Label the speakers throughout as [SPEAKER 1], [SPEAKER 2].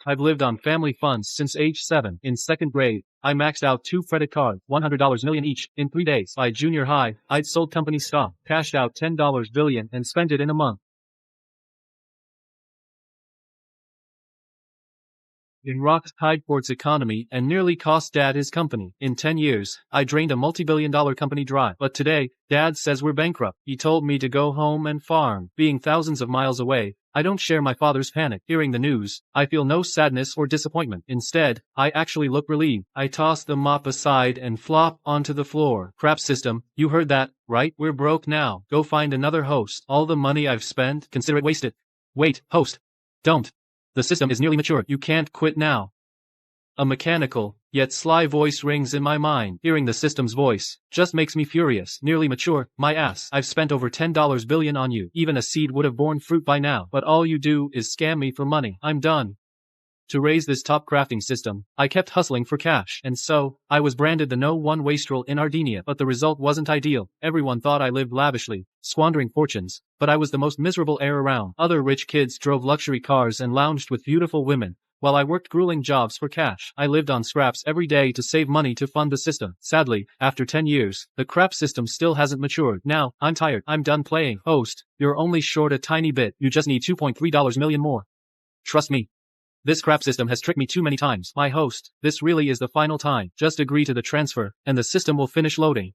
[SPEAKER 1] I've lived on family funds since age 7. In 2nd grade, I maxed out 2 credit cards, $100 million each, in 3 days. By junior high, I'd sold company stock, cashed out $10 billion, and spent it in a month. In rocked Tide Port's economy and nearly cost Dad his company. In 10 years, I drained a multi-billion-dollar company dry. But today, Dad says we're bankrupt. He told me to go home and farm. Being thousands of miles away, I don't share my father's panic. Hearing the news, I feel no sadness or disappointment. Instead, I actually look relieved. I toss the mop aside and flop onto the floor. Crap system, you heard that, right? We're broke now. Go find another host. All the money I've spent, consider it wasted. Wait, host. Don't. The system is nearly mature. You can't quit now. A mechanical, yet sly voice rings in my mind. Hearing the system's voice just makes me furious. Nearly mature, my ass. I've spent over $10 billion on you. Even a seed would have borne fruit by now. But all you do is scam me for money. I'm done. To raise this top crafting system, I kept hustling for cash. And so, I was branded the No. 1 wastrel in Ardinia. But the result wasn't ideal. Everyone thought I lived lavishly, squandering fortunes. But I was the most miserable heir around. Other rich kids drove luxury cars and lounged with beautiful women, while I worked grueling jobs for cash. I lived on scraps every day to save money to fund the system. Sadly, after 10 years, the crap system still hasn't matured. Now, I'm tired. I'm done playing. Host, you're only short a tiny bit. You just need $2.3 million more. Trust me. This crap system has tricked me too many times. My host, this really is the final time. Just agree to the transfer, and the system will finish loading.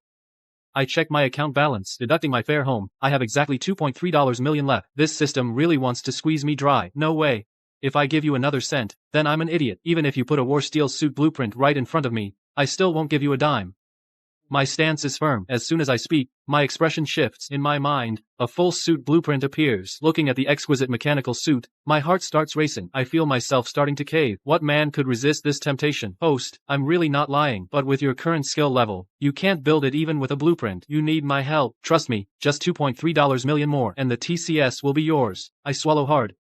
[SPEAKER 1] I check my account balance. Deducting my fare home, I have exactly $2.3 million left. This system really wants to squeeze me dry. No way. If I give you another cent, then I'm an idiot. Even if you put a wastrel suit blueprint right in front of me, I still won't give you a dime. My stance is firm. As soon as I speak, my expression shifts. In my mind, a full suit blueprint appears. Looking at the exquisite mechanical suit, my heart starts racing. I feel myself starting to cave. What man could resist this temptation? Host, I'm really not lying. But with your current skill level, you can't build it even with a blueprint. You need my help. Trust me, just $2.3 million more, and the TCS will be yours. I swallow hard.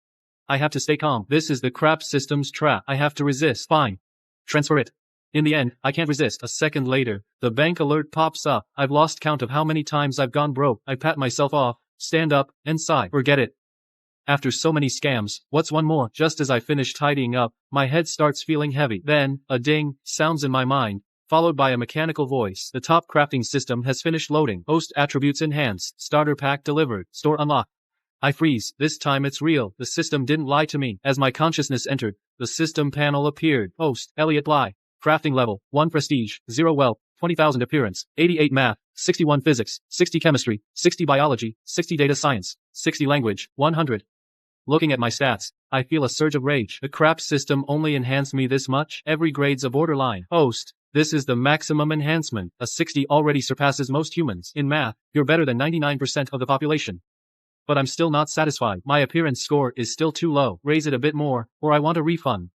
[SPEAKER 1] I have to stay calm. This is the crap system's trap. I have to resist. Fine. Transfer it. In the end, I can't resist. A second later, the bank alert pops up. I've lost count of how many times I've gone broke. I pat myself off, stand up, and sigh. Forget it. After so many scams, what's one more? Just as I finish tidying up, my head starts feeling heavy. Then, a ding sounds in my mind, followed by a mechanical voice. The top crafting system has finished loading. Host attributes enhanced. Starter pack delivered. Store unlocked. I freeze. This time it's real. The system didn't lie to me. As my consciousness entered, the system panel appeared. Host, Elliot Blye. Crafting level, 1 prestige, 0 wealth, 20,000 appearance, 88 math, 61 physics, 60 chemistry, 60 biology, 60 data science, 60 language, 100. Looking at my stats, I feel a surge of rage. The crap system only enhanced me this much. Every grade's a borderline. Host, this is the maximum enhancement. A 60 already surpasses most humans. In math, you're better than 99% of the population. But I'm still not satisfied. My appearance score is still too low. Raise it a bit more, or I want a refund.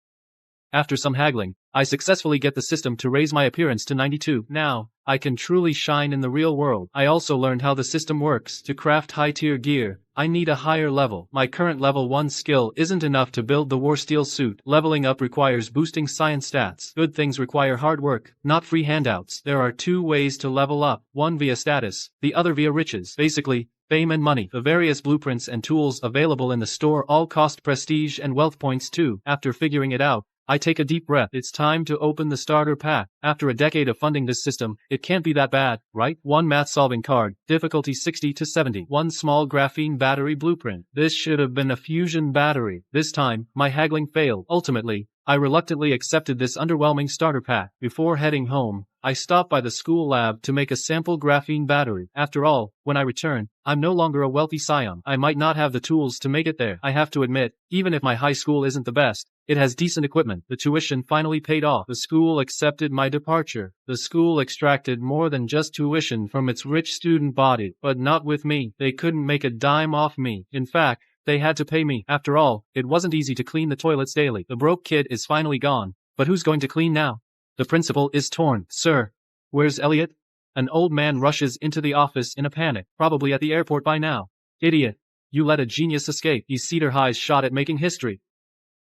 [SPEAKER 1] After some haggling, I successfully get the system to raise my appearance to 92. Now, I can truly shine in the real world. I also learned how the system works. To craft high-tier gear, I need a higher level. My current level 1 skill isn't enough to build the wastrel suit. Leveling up requires boosting science stats. Good things require hard work, not free handouts. There are 2 ways to level up, one via status, the other via riches. Basically, fame and money. The various blueprints and tools available in the store all cost prestige and wealth points too. After figuring it out, I take a deep breath. It's time to open the starter pack. After a decade of funding this system, it can't be that bad, right? 1 math-solving card, difficulty 60 to 70. 1 small graphene battery blueprint. This should have been a fusion battery. This time, my haggling failed. Ultimately, I reluctantly accepted this underwhelming starter pack. Before heading home, I stopped by the school lab to make a sample graphene battery. After all, when I return, I'm no longer a wealthy scion. I might not have the tools to make it there. I have to admit, even if my high school isn't the best, it has decent equipment. The tuition finally paid off. The school accepted my departure. The school extracted more than just tuition from its rich student body, but not with me. They couldn't make a dime off me. In fact, they had to pay me. After all, it wasn't easy to clean the toilets daily. The broke kid is finally gone. But who's going to clean now? The principal is torn. Sir, where's Elliot? An old man rushes into the office in a panic, probably at the airport by now. Idiot. You let a genius escape. He's Cedar High's shot at making history.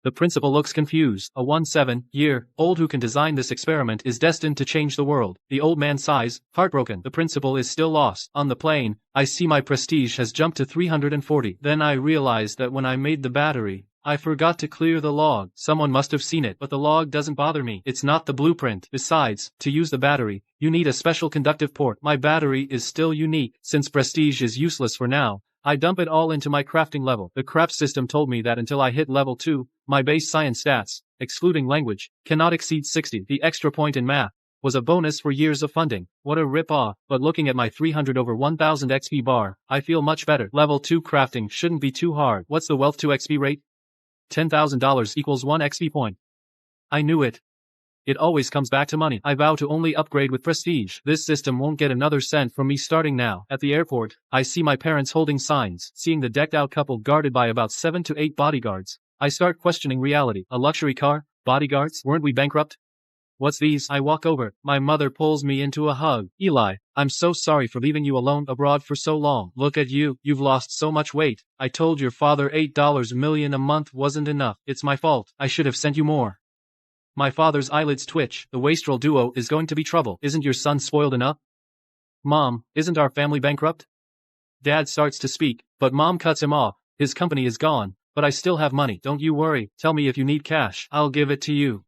[SPEAKER 1] The principal looks confused. A 17-year-old who can design this experiment is destined to change the world. The old man sighs, heartbroken. The principal is still lost. On the plane, I see my prestige has jumped to 340. Then I realize that when I made the battery, I forgot to clear the log. Someone must have seen it, but the log doesn't bother me. It's not the blueprint. Besides, to use the battery, you need a special conductive port. My battery is still unique. Since prestige is useless for now, I dump it all into my crafting level. The craft system told me that until I hit level 2, my base science stats, excluding language, cannot exceed 60. The extra point in math was a bonus for years of funding. What a rip-off. But looking at my 300 over 1000 XP bar, I feel much better. Level 2 crafting shouldn't be too hard. What's the wealth to XP rate? $10,000 equals 1 XP point. I knew it. It always comes back to money. I vow to only upgrade with prestige. This system won't get another cent from me starting now. At the airport, I see my parents holding signs. Seeing the decked-out couple guarded by about 7 to 8 bodyguards, I start questioning reality. A luxury car? Bodyguards? Weren't we bankrupt? What's these? I walk over. My mother pulls me into a hug. Eli, I'm so sorry for leaving you alone abroad for so long. Look at you. You've lost so much weight. I told your father $8 million a month wasn't enough. It's my fault. I should have sent you more. My father's eyelids twitch. The wastrel duo is going to be trouble. Isn't your son spoiled enough? Mom, isn't our family bankrupt? Dad starts to speak, but Mom cuts him off. His company is gone, but I still have money. Don't you worry. Tell me if you need cash. I'll give it to you.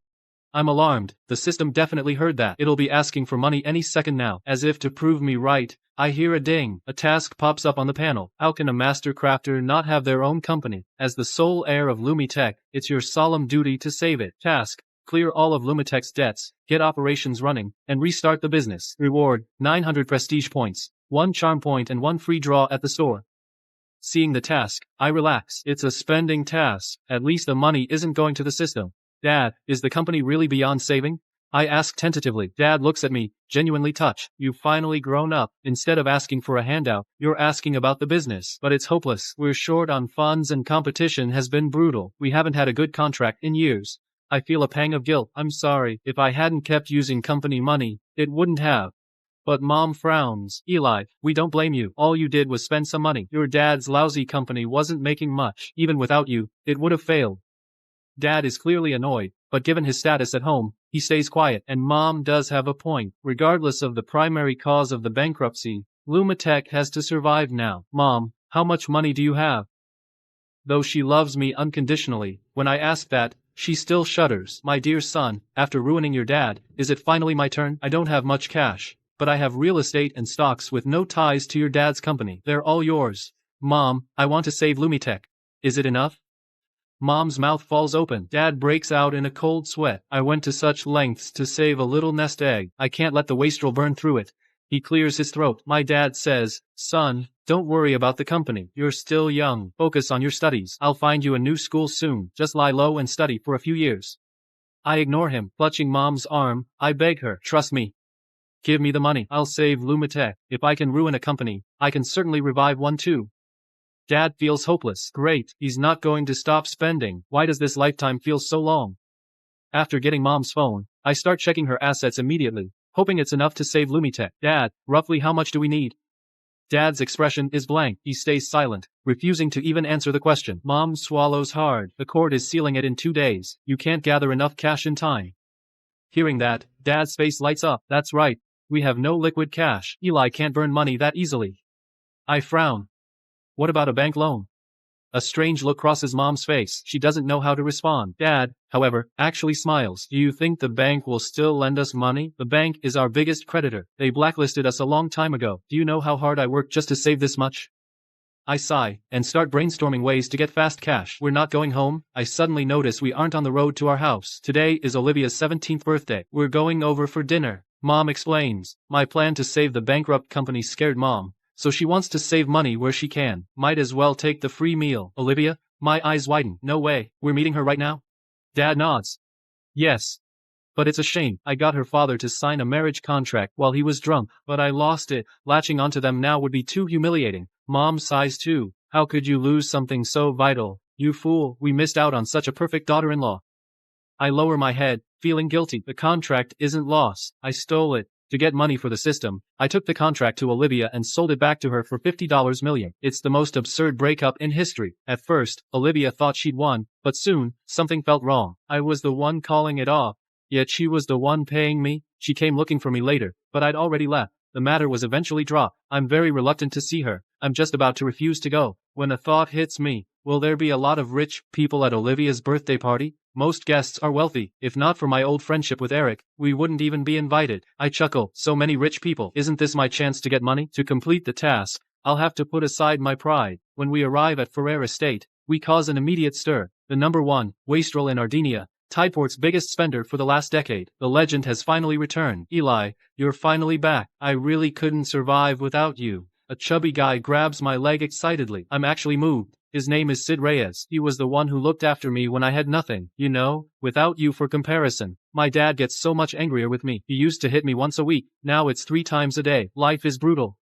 [SPEAKER 1] I'm alarmed. The system definitely heard that. It'll be asking for money any second now. As if to prove me right, I hear a ding. A task pops up on the panel. How can a master crafter not have their own company? As the sole heir of LumiTech, it's your solemn duty to save it. Task: clear all of LumiTech's debts, get operations running, and restart the business. Reward: 900 prestige points, 1 charm point and 1 free draw at the store. Seeing the task, I relax. It's a spending task. At least the money isn't going to the system. Dad, is the company really beyond saving? I ask tentatively. Dad looks at me, genuinely touched. You've finally grown up. Instead of asking for a handout, you're asking about the business. But it's hopeless. We're short on funds and competition has been brutal. We haven't had a good contract in years. I feel a pang of guilt. I'm sorry. If I hadn't kept using company money, it wouldn't have. But Mom frowns. Eli, we don't blame you. All you did was spend some money. Your dad's lousy company wasn't making much. Even without you, it would have failed. Dad is clearly annoyed, but given his status at home, he stays quiet, and Mom does have a point. Regardless of the primary cause of the bankruptcy, LumiTech has to survive now. Mom, how much money do you have? Though she loves me unconditionally, when I ask that, she still shudders. My dear son, after ruining your dad, is it finally my turn? I don't have much cash, but I have real estate and stocks with no ties to your dad's company. They're all yours. Mom, I want to save LumiTech. Is it enough? Mom's mouth falls open. Dad breaks out in a cold sweat. I went to such lengths to save a little nest egg. I can't let the wastrel burn through it. He clears his throat. My dad says, son, don't worry about the company. You're still young. Focus on your studies. I'll find you a new school soon. Just lie low and study for a few years. I ignore him, clutching Mom's arm. I beg her, trust me. Give me the money. I'll save LumiTech. If I can ruin a company, I can certainly revive one too. Dad feels hopeless. Great, he's not going to stop spending. Why does this lifetime feel so long? After getting Mom's phone, I start checking her assets immediately, hoping it's enough to save LumiTech. Dad, roughly how much do we need? Dad's expression is blank. He stays silent, refusing to even answer the question. Mom swallows hard. The court is sealing it in 2 days. You can't gather enough cash in time. Hearing that, Dad's face lights up. That's right. We have no liquid cash. Eli can't burn money that easily. I frown. What about a bank loan? A strange look crosses Mom's face. She doesn't know how to respond. Dad, however, actually smiles. Do you think the bank will still lend us money? The bank is our biggest creditor. They blacklisted us a long time ago. Do you know how hard I worked just to save this much? I sigh, and start brainstorming ways to get fast cash. We're not going home. I suddenly notice we aren't on the road to our house. Today is Olivia's 17th birthday. We're going over for dinner. Mom explains. My plan to save the bankrupt company scared Mom, so she wants to save money where she can. Might as well take the free meal. Olivia? My eyes widen. No way. We're meeting her right now? Dad nods. Yes. But it's a shame. I got her father to sign a marriage contract while he was drunk, but I lost it. Latching onto them now would be too humiliating. Mom sighs too. How could you lose something so vital? You fool. We missed out on such a perfect daughter-in-law. I lower my head, feeling guilty. The contract isn't lost. I stole it. To get money for the system, I took the contract to Olivia and sold it back to her for $50 million. It's the most absurd breakup in history. At first, Olivia thought she'd won, but soon, something felt wrong. I was the one calling it off, yet she was the one paying me. She came looking for me later, but I'd already left. The matter was eventually dropped. I'm very reluctant to see her. I'm just about to refuse to go, when a thought hits me. Will there be a lot of rich people at Olivia's birthday party? Most guests are wealthy. If not for my old friendship with Eric, we wouldn't even be invited. I chuckle. So many rich people. Isn't this my chance to get money? To complete the task, I'll have to put aside my pride. When we arrive at Ferrer Estate, we cause an immediate stir. The number one, wastrel in Ardinia, Tideport's biggest spender for the last decade. The legend has finally returned. Eli, you're finally back. I really couldn't survive without you. A chubby guy grabs my leg excitedly. I'm actually moved. His name is Sid Reyes. He was the one who looked after me when I had nothing. You know, without you for comparison. My dad gets so much angrier with me. He used to hit me once a week. Now it's 3 times a day. Life is brutal.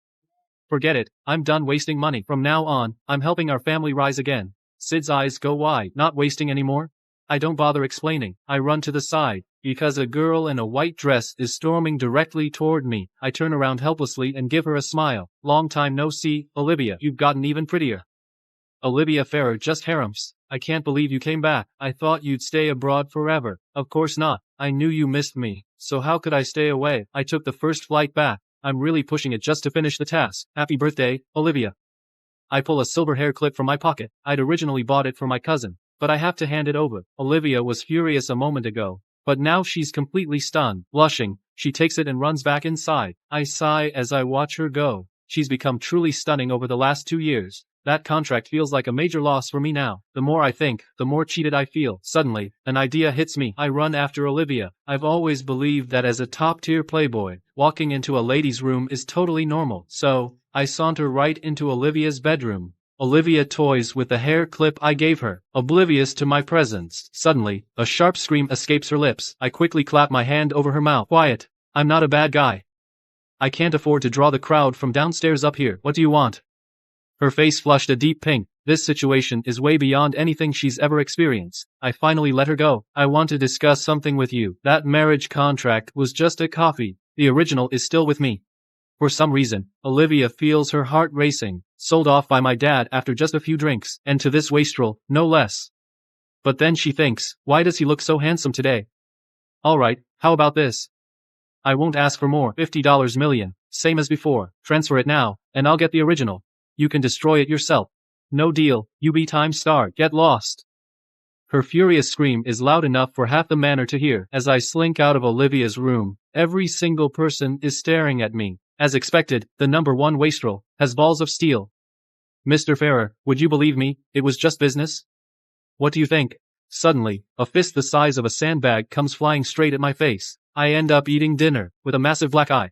[SPEAKER 1] Forget it. I'm done wasting money. From now on, I'm helping our family rise again. Sid's eyes go wide. Not wasting anymore? I don't bother explaining. I run to the side, because a girl in a white dress is storming directly toward me. I turn around helplessly and give her a smile. Long time no see, Olivia. You've gotten even prettier. Olivia Ferrer just harumph. I can't believe you came back. I thought you'd stay abroad forever. Of course not. I knew you missed me. So how could I stay away? I took the first flight back. I'm really pushing it just to finish the task. Happy birthday, Olivia. I pull a silver hair clip from my pocket. I'd originally bought it for my cousin, but I have to hand it over. Olivia was furious a moment ago, but now she's completely stunned. Blushing, she takes it and runs back inside. I sigh as I watch her go. She's become truly stunning over the last 2 years. That contract feels like a major loss for me now. The more I think, the more cheated I feel. Suddenly, an idea hits me. I run after Olivia. I've always believed that as a top-tier playboy, walking into a lady's room is totally normal. So, I saunter right into Olivia's bedroom. Olivia toys with the hair clip I gave her, oblivious to my presence. Suddenly, a sharp scream escapes her lips. I quickly clap my hand over her mouth. Quiet. I'm not a bad guy. I can't afford to draw the crowd from downstairs up here. What do you want? Her face flushed a deep pink. This situation is way beyond anything she's ever experienced. I finally let her go. I want to discuss something with you. That marriage contract was just a copy. The original is still with me. For some reason, Olivia feels her heart racing. Sold off by my dad after just a few drinks, and to this wastrel, no less. But then she thinks, why does he look so handsome today? Alright, how about this? I won't ask for more. $50 million, same as before. Transfer it now, and I'll get the original. You can destroy it yourself. No deal. UB time start. Get lost. Her furious scream is loud enough for half the manor to hear. As I slink out of Olivia's room, every single person is staring at me. As expected, the number one wastrel has balls of steel. Mr. Ferrer, would you believe me? It was just business. What do you think? Suddenly, a fist the size of a sandbag comes flying straight at my face. I end up eating dinner with a massive black eye.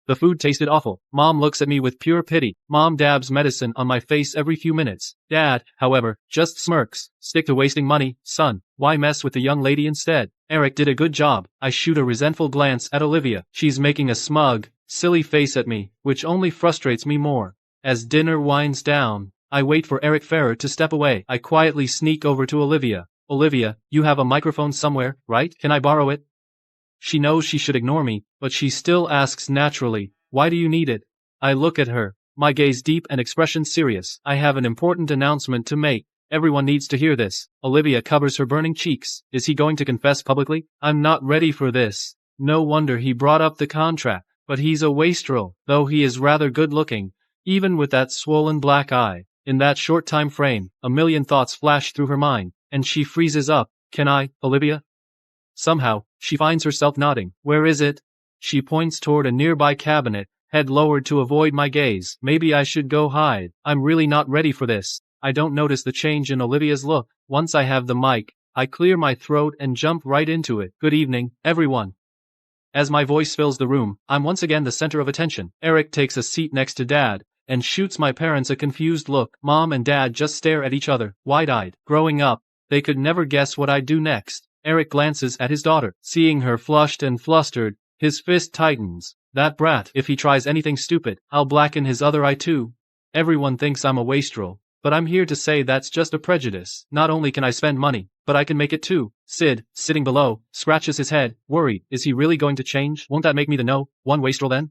[SPEAKER 1] The food tasted awful. Mom looks at me with pure pity. Mom dabs medicine on my face every few minutes. Dad, however, just smirks. Stick to wasting money, son. Why mess with the young lady instead? Eric did a good job. I shoot a resentful glance at Olivia. She's making a smug, silly face at me, which only frustrates me more. As dinner winds down, I wait for Eric Ferrer to step away. I quietly sneak over to Olivia. Olivia, you have a microphone somewhere, right? Can I borrow it? She knows she should ignore me, but she still asks naturally, why do you need it? I look at her, my gaze deep and expression serious. I have an important announcement to make. Everyone needs to hear this. Olivia covers her burning cheeks. Is he going to confess publicly? I'm not ready for this. No wonder he brought up the contract. But he's a wastrel, though he is rather good looking, even with that swollen black eye. In that short time frame, a million thoughts flash through her mind, and she freezes up. Can I, Olivia? Somehow, she finds herself nodding. Where is it? She points toward a nearby cabinet, head lowered to avoid my gaze. Maybe I should go hide. I'm really not ready for this. I don't notice the change in Olivia's look. Once I have the mic, I clear my throat and jump right into it. Good evening, everyone. As my voice fills the room, I'm once again the center of attention. Eric takes a seat next to Dad, and shoots my parents a confused look. Mom and Dad just stare at each other, wide-eyed. Growing up, they could never guess what I'd do next. Eric glances at his daughter. Seeing her flushed and flustered, his fist tightens. That brat, if he tries anything stupid, I'll blacken his other eye too. Everyone thinks I'm a wastrel, but I'm here to say that's just a prejudice. Not only can I spend money, but I can make it too. Sid, sitting below, scratches his head, worried. Is he really going to change? Won't that make me the no one wastrel then?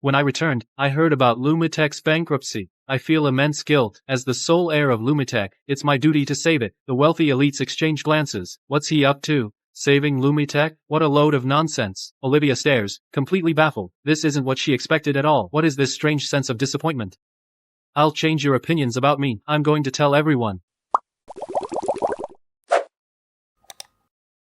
[SPEAKER 1] When I returned, I heard about LumiTech's bankruptcy. I feel immense guilt. As the sole heir of LumiTech, it's my duty to save it. The wealthy elites exchange glances. What's he up to? Saving LumiTech? What a load of nonsense. Olivia stares, completely baffled. This isn't what she expected at all. What is this strange sense of disappointment? I'll change your opinions about me. I'm going to tell everyone.